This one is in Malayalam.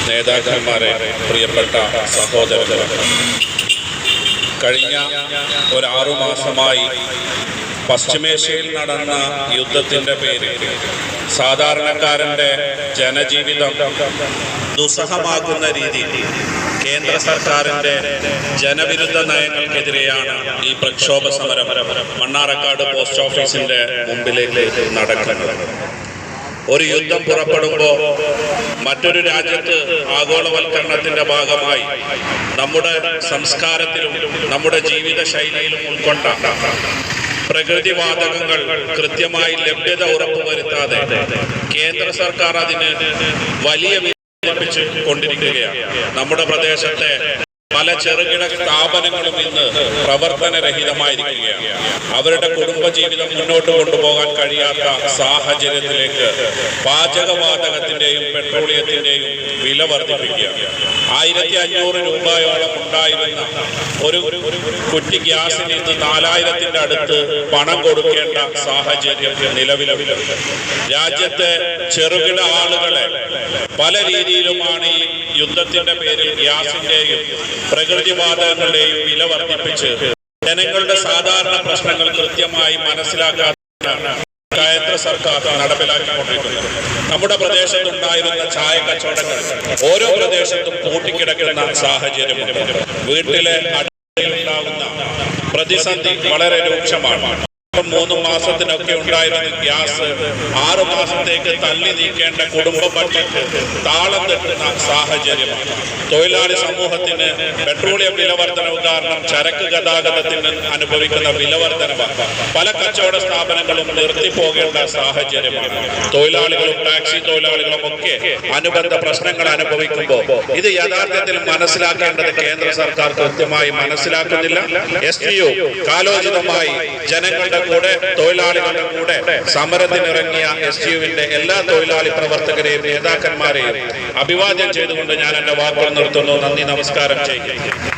നേതാക്കന്മാരെ, പ്രിയപ്പെട്ട സഹോദരങ്ങളെ, കഴിഞ്ഞ ഒരു 6 മാസമായി പശ്ചിമേഷ്യയിൽ നടന്ന യുദ്ധത്തിൻ്റെ പേരിൽ സാധാരണക്കാരൻ്റെ ജനജീവിതം ദുസ്സഹമാകുന്ന രീതിയിൽ കേന്ദ്ര സർക്കാരിൻ്റെ ജനവിരുദ്ധ നയങ്ങൾക്കെതിരെയാണ് ഈ പ്രക്ഷോഭ സമരം മണ്ണാർക്കാട് പോസ്റ്റ് ഓഫീസിൻ്റെ മുമ്പിലേക്ക് നടക്കുന്നത്. ഒരു യുദ്ധം പുറപ്പെടുമ്പോൾ മറ്റൊരു രാജ്യത്ത് ആഗോളവൽക്കരണത്തിന്റെ ഭാഗമായി നമ്മുടെ സംസ്കാരത്തിലും നമ്മുടെ ജീവിത ശൈലിയിലും ഉൾക്കൊണ്ട പ്രകൃതിവാതകങ്ങൾ കൃത്യമായി ലഭ്യത ഉറപ്പുവരുത്താതെ കേന്ദ്ര സർക്കാർ അതിന് വലിയ വിലപിച്ച് കൊണ്ടിരിക്കുകയാണ്. നമ്മുടെ പ്രദേശത്തെ പല ചെറുകിട സ്ഥാപനങ്ങളും ഇന്ന് പ്രവർത്തനരഹിതമായിരിക്കുകയാണ്. അവരുടെ കുടുംബജീവിതം മുന്നോട്ട് കൊണ്ടുപോകാൻ കഴിയാത്ത സാഹചര്യത്തിലേക്ക് പാചകവാതകത്തിന്റെയും പെട്രോളിയത്തിന്റെയും വില വർദ്ധിപ്പിക്കുകയാണ്. 1500 രൂപയോളം ഉണ്ടായിരുന്ന ഒരു കുറ്റി ഗ്യാസിന് ഇന്ന് 4000-ന്റെ അടുത്ത് പണം കൊടുക്കേണ്ട സാഹചര്യം നിലവിലുണ്ട്. രാജ്യത്തെ ചെറുകിട ആളുകളെ പല രീതിയിലുമാണ് ഈ യുദ്ധത്തിന്റെ പേരിൽ ഗ്യാസിന്റെയും പ്രകൃതിവാതകങ്ങളുടെയും വില വർദ്ധിപ്പിച്ച് ജനങ്ങളുടെ സാധാരണ പ്രശ്നങ്ങൾ കൃത്യമായി മനസ്സിലാക്കാനാണ് കേന്ദ്ര സർക്കാർ നടപ്പിലാക്കിക്കൊണ്ടിരിക്കുന്നത്. നമ്മുടെ പ്രദേശത്തുണ്ടായിരുന്ന ചായ കച്ചവടങ്ങൾ ഓരോ പ്രദേശത്തും പൂട്ടിക്കിടക്കുന്ന സാഹചര്യമുണ്ട്. വീട്ടിലെ അടുക്കളയിലുണ്ടാകുന്ന പ്രതിസന്ധി വളരെ രൂക്ഷമാണ്. 3 മാസത്തിനൊക്കെ ഉണ്ടായിരുന്ന ഗ്യാസ് 6 മാസത്തേക്ക് തള്ളി നീക്കേണ്ട കുടുംബ ബഡ്ജറ്റ് താളം തെറ്റുന്ന സാഹചര്യമാണ്. തൊഴിലാളി സമൂഹത്തിന് പെട്രോളിയം വിലവർദ്ധനവ് കാരണം ചരക്ക് ഗതാഗതത്തിന് അനുഭവിക്കുന്ന വിലവർദ്ധനവ് പല കച്ചവട സ്ഥാപനങ്ങളും നിർത്തിപ്പോകേണ്ട സാഹചര്യമാണ്. തൊഴിലാളികളും ടാക്സി തൊഴിലാളികളും ഒക്കെ അനുബന്ധ പ്രശ്നങ്ങൾ അനുഭവിക്കുമ്പോൾ ഇത് യഥാർത്ഥത്തിൽ മനസ്സിലാക്കേണ്ടത് കേന്ദ്ര സർക്കാർ കൃത്യമായി മനസ്സിലാക്കുന്നില്ല. STU കാലോചിതമായി ജനങ്ങളുടെ കൂടെ, തൊഴിലാളികളുടെ കൂടെ സമരത്തിനിറങ്ങിയ STUവിന്റെ എല്ലാ തൊഴിലാളി പ്രവർത്തകരെയും നേതാക്കന്മാരെയും അഭിവാദ്യം ചെയ്തുകൊണ്ട് ഞാൻ എന്റെ വാക്കുകൾ നിർത്തുന്നു. നന്ദി, നമസ്കാരം ചെയ്യുന്നു.